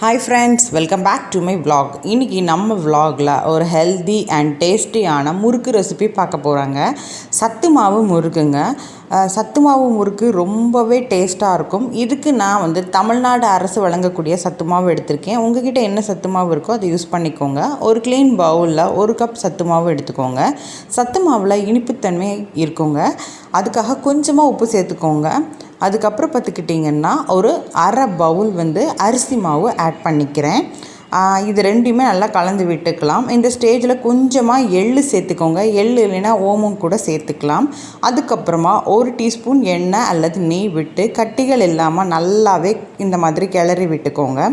Hi friends, welcome back to my vlog. இன்னைக்கு நம்ம vlogல ஒரு healthy and tastyயான முறுக்கு ரெசிபி பார்க்க போறாங்க. சத்து மாவு முறுக்குங்க. சத்து மாவு முறுக்கு ரொம்பவே டேஸ்ட்டாக இருக்கும். இதுக்கு நான் வந்து தமிழ்நாடு அரசு வழங்கக்கூடிய சத்து மாவு எடுத்திருக்கேன். உங்ககிட்ட என்ன சத்து மாவு இருக்கோ அதை யூஸ் பண்ணிக்கோங்க. ஒரு க்ளீன் பவுலில் 1 கப் சத்து மாவு எடுத்துக்கோங்க. சத்து மாவில் இனிப்புத்தன்மை இருக்குங்க. அதுக்காக கொஞ்சமாக உப்பு சேர்த்துக்கோங்க. அதுக்கப்புறம் பார்த்துக்கிட்டிங்கன்னா ஒரு அரை பவுல் வந்து அரிசி மாவு ஆட் பண்ணிக்கிறேன். இது ரெண்டையுமே நல்லா கலந்து விட்டுக்கலாம். இந்த ஸ்டேஜில் கொஞ்சமாக எள்ளு சேர்த்துக்கோங்க. எள்ளு இல்லைன்னா ஓமம் கூட சேர்த்துக்கலாம். அதுக்கப்புறமா 1 டீஸ்பூன் எண்ணெய் அல்லது நெய் விட்டு கட்டிகள் இல்லாமல் நல்லாவே இந்த மாதிரி கிளறி விட்டுக்கோங்க.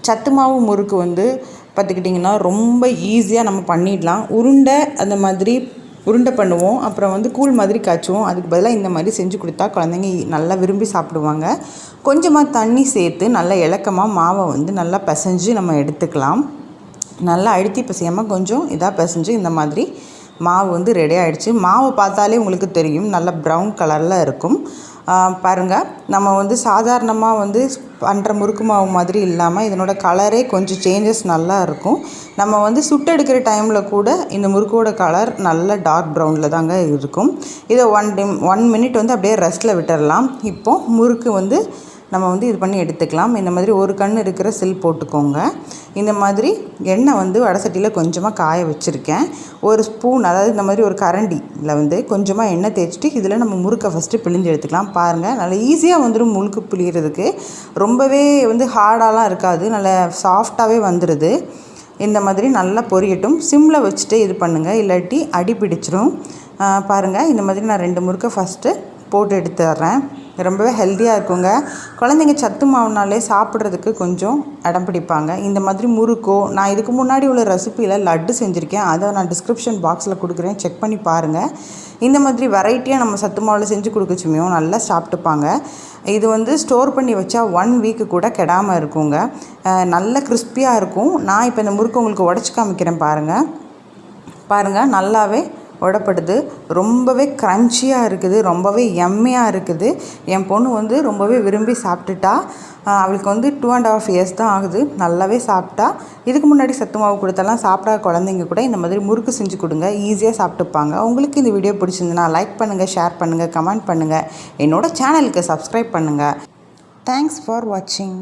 சத்து மாவு முறுக்கு வந்து பார்த்துக்கிட்டிங்கன்னா ரொம்ப ஈஸியாக நம்ம பண்ணிடலாம். உருண்டை அந்த மாதிரி உருண்டை பண்ணுவோம், அப்புறம் வந்து கூழ் மாதிரி காய்ச்சுவோம். அதுக்கு பதிலாக இந்த மாதிரி செஞ்சு கொடுத்தா குழந்தைங்க நல்லா விரும்பி சாப்பிடுவாங்க. கொஞ்சமாக தண்ணி சேர்த்து நல்லா இலக்கமாக மாவை வந்து நல்லா பிசைஞ்சு நம்ம எடுத்துக்கலாம். நல்லா அழுத்தி பிசையாமல் கொஞ்சம் இதாக பிசைஞ்சு இந்த மாதிரி மாவு வந்து ரெடி ஆகிடுச்சு. மாவை பார்த்தாலே உங்களுக்கு தெரியும், நல்லா ப்ரௌன் கலரில் இருக்கும். பாருங்கள், நம்ம வந்து சாதாரணமாக வந்து பண்ணுற முறுக்கு மாவு மாதிரி இல்லாமல் இதனோட கலரே கொஞ்சம் சேஞ்சஸ் நல்லா இருக்கும். நம்ம வந்து சுட்டெடுக்கிற டைமில் கூட இந்த முறுக்கோட கலர் நல்ல டார்க் ப்ரௌனில் தாங்க இருக்கும். இதை 1 மினிட் வந்து அப்படியே ரெஸ்ட்டில் விட்டுடலாம். இப்போது முறுக்கு வந்து நம்ம வந்து இது பண்ணி எடுத்துக்கலாம். இந்த மாதிரி ஒரு கண் இருக்கிற சில் போட்டுக்கோங்க. இந்த மாதிரி எண்ணெய் வந்து வடசட்டியில் கொஞ்சமாக காய வச்சுருக்கேன். ஒரு ஸ்பூன், அதாவது இந்த மாதிரி ஒரு கரண்டியில் வந்து கொஞ்சமாக எண்ணெய் தேய்ச்சிட்டு இதில் நம்ம முறுக்கை ஃபஸ்ட்டு பிழிஞ்சு எடுத்துக்கலாம். பாருங்கள், நல்லா ஈஸியாக வந்துடும் முறுக்கு பிழிகிறதுக்கு. ரொம்பவே வந்து ஹார்டாலாம் இருக்காது, நல்லா சாஃப்டாகவே வந்துடுது. இந்த மாதிரி நல்லா பொரியட்டும். சிம்மில் வச்சுட்டு இது பண்ணுங்கள், இல்லாட்டி அடி பிடிச்சிரும். பாருங்கள், இந்த மாதிரி நான் 2 முறுக்கை ஃபஸ்ட்டு போட்டு எடுத்துடுறேன். ரொம்பவே ஹெல்த்தியாக இருக்குங்க. குழந்தைங்க சத்து மாவுனாலே சாப்பிட்றதுக்கு கொஞ்சம் இடம் பிடிப்பாங்க. இந்த மாதிரி முறுக்கோ, நான் இதுக்கு முன்னாடி உள்ள ரெசிப்பியில் லட்டு செஞ்சுருக்கேன், அதை நான் டிஸ்கிரிப்ஷன் பாக்ஸில் கொடுக்குறேன், செக் பண்ணி பாருங்கள். இந்த மாதிரி வெரைட்டியாக நம்ம சத்து மாவில் செஞ்சு கொடுக்கச்சுமையும் நல்லா சாப்பிட்டுப்பாங்க. இது வந்து ஸ்டோர் பண்ணி வச்சா 1 வீக்கு கூட கெடாமல் இருக்குங்க. நல்ல கிறிஸ்பியாக இருக்கும். நான் இப்போ இந்த முறுக்கு உங்களுக்கு உடச்சி காமிக்கிறேன். பாருங்கள், நல்லாவே உடப்படுது. ரொம்பவே க்ரன்ச்சியாக இருக்குது, ரொம்பவே எம்மையாக இருக்குது. என் பொண்ணு வந்து ரொம்பவே விரும்பி சாப்பிட்டுட்டா. அவளுக்கு வந்து 2.5 இயர்ஸ் தான் ஆகுது. நல்லாவே சாப்பிட்டா. இதுக்கு முன்னாடி சத்து மாவு கொடுத்தெல்லாம் சாப்பிடாத குழந்தைங்க கூட இந்த மாதிரி முறுக்கு செஞ்சு கொடுங்க, ஈஸியாக சாப்பிட்டுப்பாங்க. உங்களுக்கு இந்த வீடியோ பிடிச்சிருந்துன்னா லைக் பண்ணுங்கள், ஷேர் பண்ணுங்கள், கமெண்ட் பண்ணுங்கள். என்னோடய சேனலுக்கு சப்ஸ்கிரைப் பண்ணுங்கள். தேங்க்ஸ் ஃபார் வாட்சிங்.